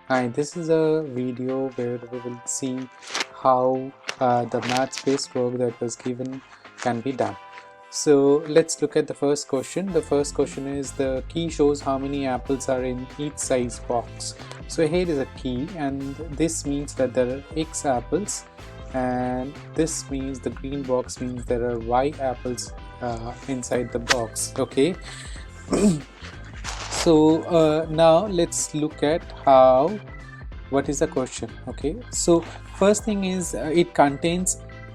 Hi, this is a video where we will see how the Mathspace work that was given can be done. So let's look at the first question. The first question is the key shows how many apples are in each size box. So here is a key, and this means that there are X apples, and this means the green box means there are Y apples inside the box. Okay. So now let's look at what is the question. Okay, so first thing is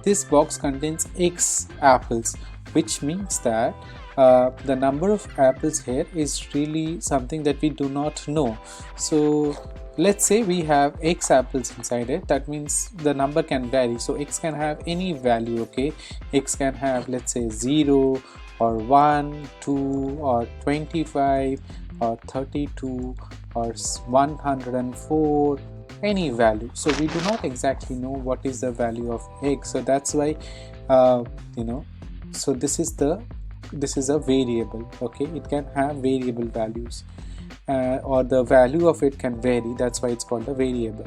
this box contains X apples, which means that the number of apples here is really something that we do not know. So let's say we have X apples inside it, that means the number can vary. So X can have any value. Okay, X can have, let's say, 0 or 1, 2 or 25 or 32 or 104, any value. So we do not exactly know what is the value of X. So that's why so this is a variable. Okay, it can have variable values, or the value of it can vary. That's why it's called a variable.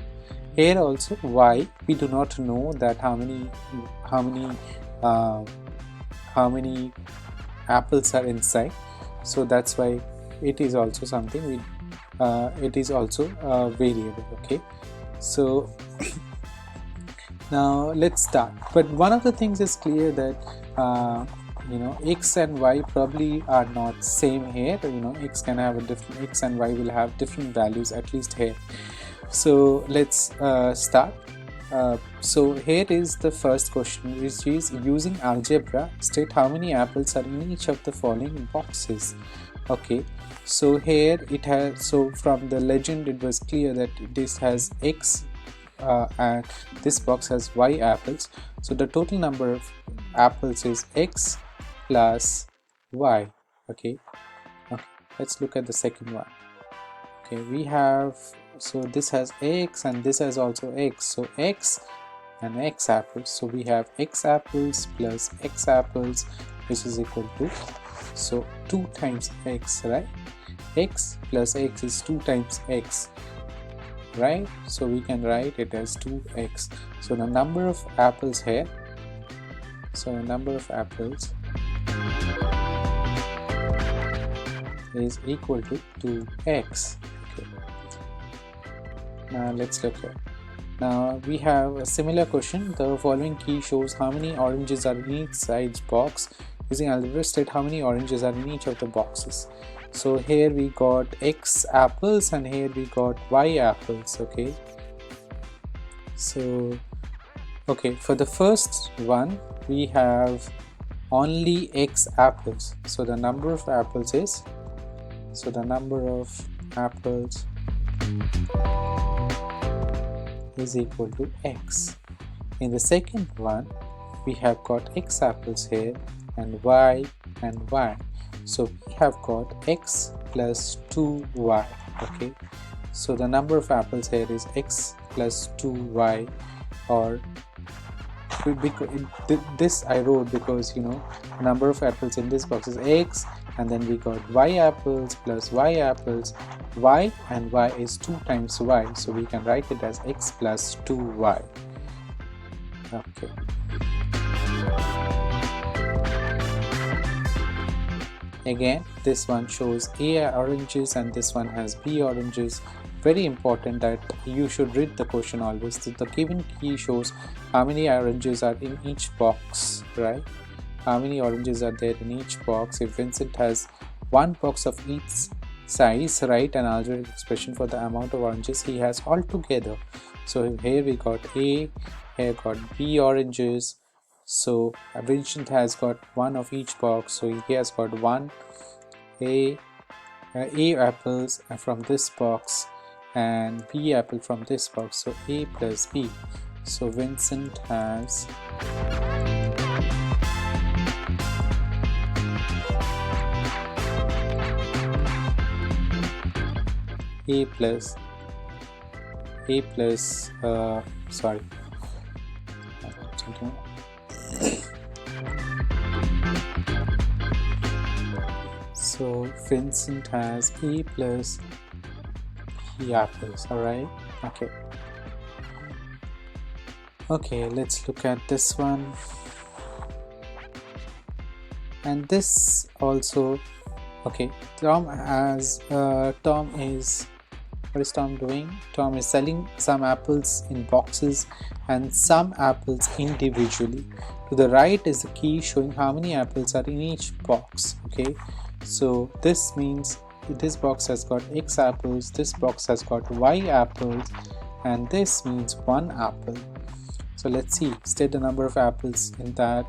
Here also Y, we do not know that how many apples are inside. So that's why it is also something it is also a variable. Okay, so now let's start. But one of the things is clear that X and Y probably are not same here. X can have a different, X and Y will have different values, at least here. So let's start. So here is the first question, which is using algebra state how many apples are in each of the following boxes. Okay, so here it has, so from the legend it was clear that this has X and this box has Y apples. So the total number of apples is X plus Y. Okay, let's look at the second one. Okay, we have, so this has X and this has also X, so X and X apples. So we have X apples plus X apples, which is equal to, so 2 times X, right? X plus X is 2 times X, right? So we can write it as 2X. So the number of apples here, so the number of apples is equal to 2X. Okay. Now let's look at. Now we have a similar question. The following key shows how many oranges are in each size box. Using algebra state how many oranges are in each of the boxes. So here we got X apples and here we got Y apples. Okay, so okay, for the first one we have only X apples. So the number of apples is, so the number of apples is equal to X. In the second one we have got X apples here and Y and Y. So we have got X plus 2Y. Okay, so the number of apples here is X plus 2Y, or this I wrote because number of apples in this box is X, and then we got Y apples plus Y apples. Y and Y is 2 times Y, so we can write it as X plus 2Y. Okay. Again, this one shows A oranges and this one has B oranges. Very important that you should read the question always. The given key shows how many oranges are in each box, right? How many oranges are there in each box. If Vincent has one box of each size, write an algebraic expression for the amount of oranges he has altogether. So here we got A, here got B oranges. So Vincent has got one of each box, so he has got one A apples from this box and B apple from this box, so A plus B. So Vincent has A plus sorry, so Vincent has A plus apples. All right. Okay, let's look at this one. And this also, okay, Tom is, what is Tom doing? Tom is selling some apples in boxes and some apples individually. To the right is the key showing how many apples are in each box. Okay, so this means this box has got X apples, this box has got Y apples, and this means 1 apple. So let's see, state the number of apples in that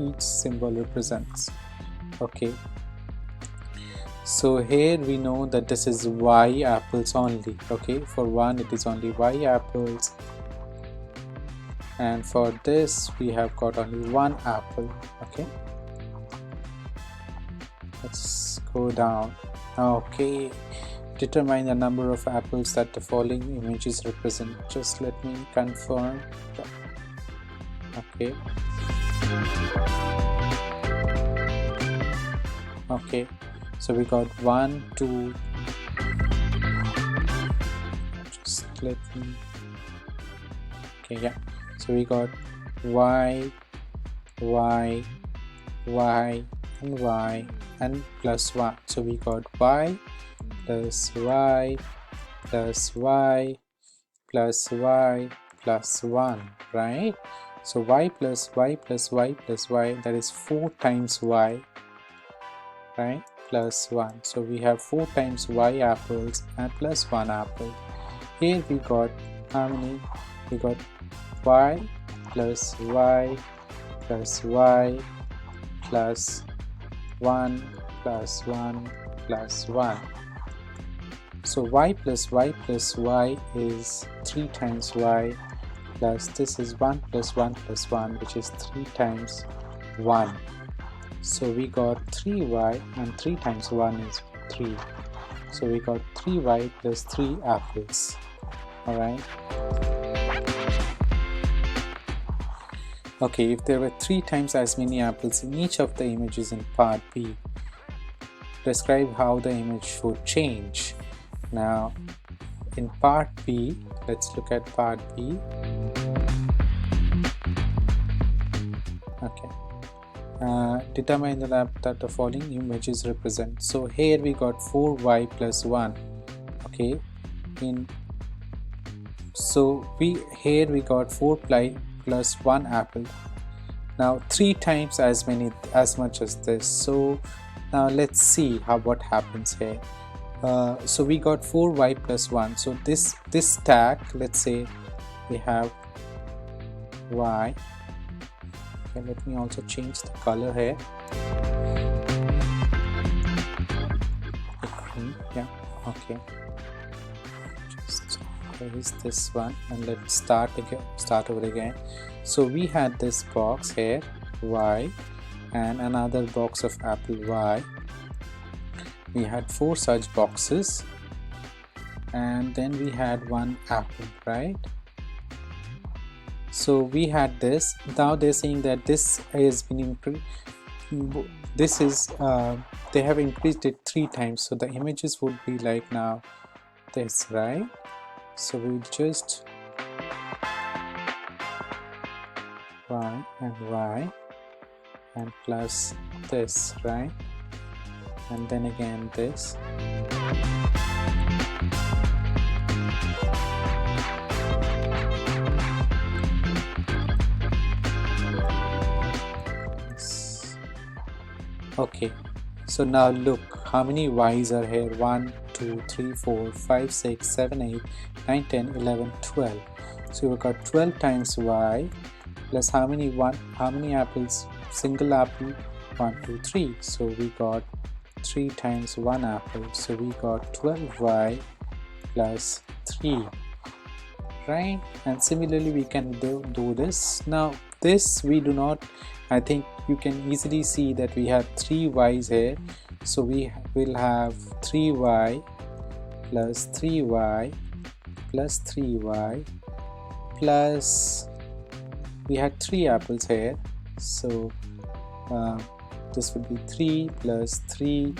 each symbol represents. Okay, so here we know that this is Y apples only. Okay, for 1 it is only Y apples, and for this we have got only 1 apple. Okay, let's go down. Okay, determine the number of apples that the following images represent. Just let me confirm. Okay, so we got 1, 2, just let me, okay, yeah, so we got Y, Y, Y, and Y, and plus 1. So we got Y plus Y plus Y plus Y plus 1, right? So Y plus Y plus Y plus Y, that is 4 times Y, right, plus 1. So we have 4 times Y apples and plus 1 apple. Here we got how many? We got Y plus Y plus Y plus 1 plus 1 plus 1. So Y plus Y plus Y is 3 times Y, plus this is 1 plus 1 plus 1, which is 3 times 1. So we got 3Y, and 3 times 1 is 3. So we got 3Y plus 3 apples. Alright. Okay, if there were 3 times as many apples in each of the images in part B, describe how the image would change. Now, in part B, let's look at part B. Okay. Determine the lab that the following images represent. So here we got 4Y plus 1. Okay. Here we got 4 plus 1 apple. Now 3 times as much as this. So now let's see what happens here. So we got 4Y plus 1. So this stack, let's say we have Y. Okay, let me also change the color here. Yeah, okay. Just erase this one and let's start over again. So we had this box here, Y, and another box of apple Y. We had 4 such boxes, and then we had 1 apple, right? So we had this. Now they're saying that this has been increased. This is they have increased it 3 times. So the images would be like now this, right? So we just Y and plus this, right? And then again this. Okay, so now look how many Y's are here. 1, 2, 3, 4, 5, 6, 7, 8, 9, 10, 11, 12. So we got 12 times Y plus how many apples? Single apple, 1, 2, 3. So we got 3 times 1 apple. So we got 12Y plus 3, right? And similarly we can do this. Now this we do not, I think you can easily see that we have 3 Y's here. So we will have 3Y plus 3Y plus 3Y plus, we had 3 apples here. So this would be 3 plus 3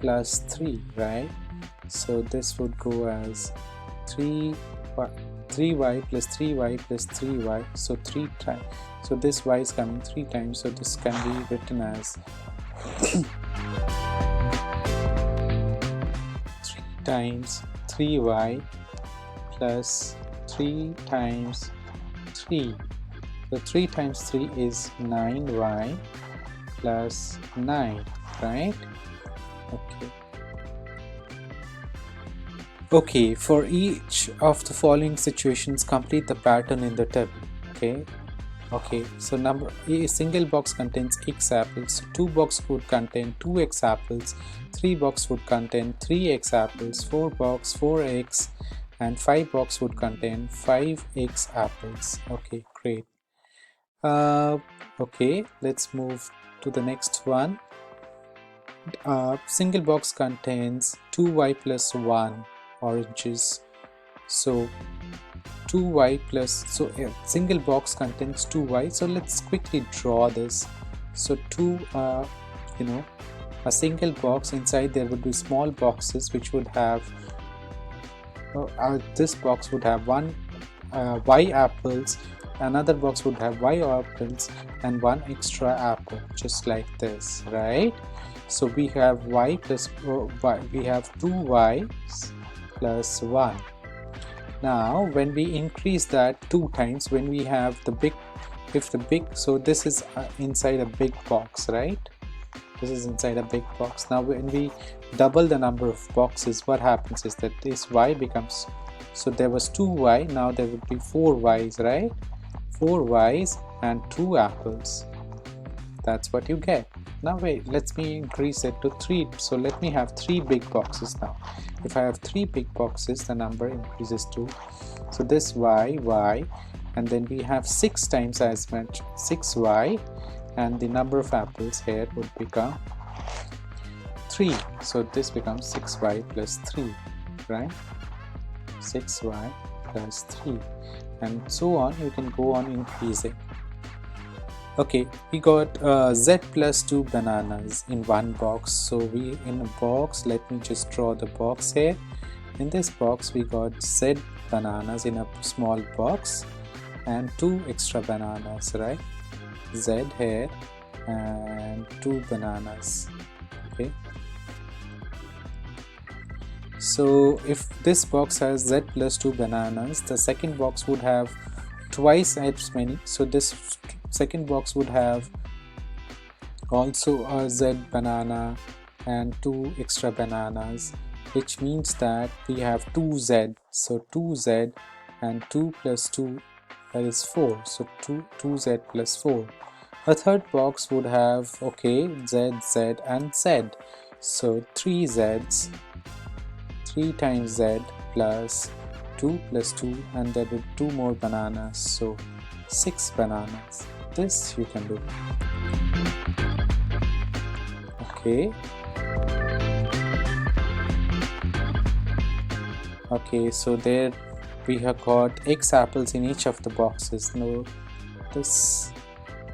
plus 3, right? So this would go as 3y plus 3y plus 3y, so 3 times, so this y is coming 3 times, so this can be written as 3 times 3y plus 3 times 3. So 3 times 3 is 9y plus 9, right? Okay. Okay, for each of the following situations, complete the pattern in the table. Okay, so a single box contains x apples, 2 box would contain 2x apples, 3 box would contain 3x apples, 4 box 4x, and 5 box would contain 5x apples. Okay, great. Okay, let's move to the next one. Single box contains 2y plus 1 oranges, so 2y plus, so a single box contains 2y, so let's quickly draw this. So a single box, inside there would be small boxes which would have this box would have one y apples, another box would have y apples, and one extra apple, just like this, right? So we have y plus y, we have 2y plus 1. Now when we increase that 2 times, when we have the big, so this is inside a big box, right? This is inside a big box. Now when we double the number of boxes, what happens is that this y becomes, so there was 2y, now there would be 4y's, right? 4y's and 2 apples. That's what you get. Now wait, let me increase it to 3. So let me have 3 big boxes now. If I have 3 big boxes, the number increases to, so this y, and then we have 6 times as much, 6y, and the number of apples here would become 3. So this becomes 6y plus 3, right? 6y plus 3, and so on. You can go on increasing. Okay, we got z plus 2 bananas in one box. So we, in a box, let me just draw the box here. In this box we got z bananas in a small box and 2 extra bananas, right? Z here and 2 bananas. Okay, so if this box has z plus 2 bananas, the second box would have twice as many, so this second box would have also a z banana and 2 extra bananas, which means that we have 2z, so 2z and 2 plus 2, that is 4, so 2z plus 4. A third box would have, okay, z, z and z, so 3 z's, 3 times z plus 2 plus 2, and there will be 2 more bananas, so 6 bananas. This you can do. Okay. Okay, so there we have got x apples in each of the boxes. Now this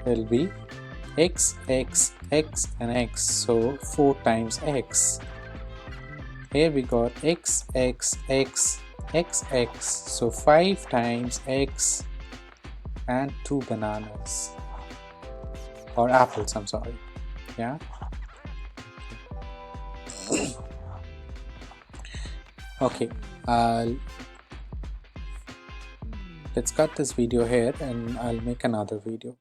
will be x, x, x and x, so 4 times x. Here we got x, x, x, x, x, so 5 times x and 2 bananas, or apples, I'm sorry. Yeah. Okay, let's cut this video here and I'll make another video.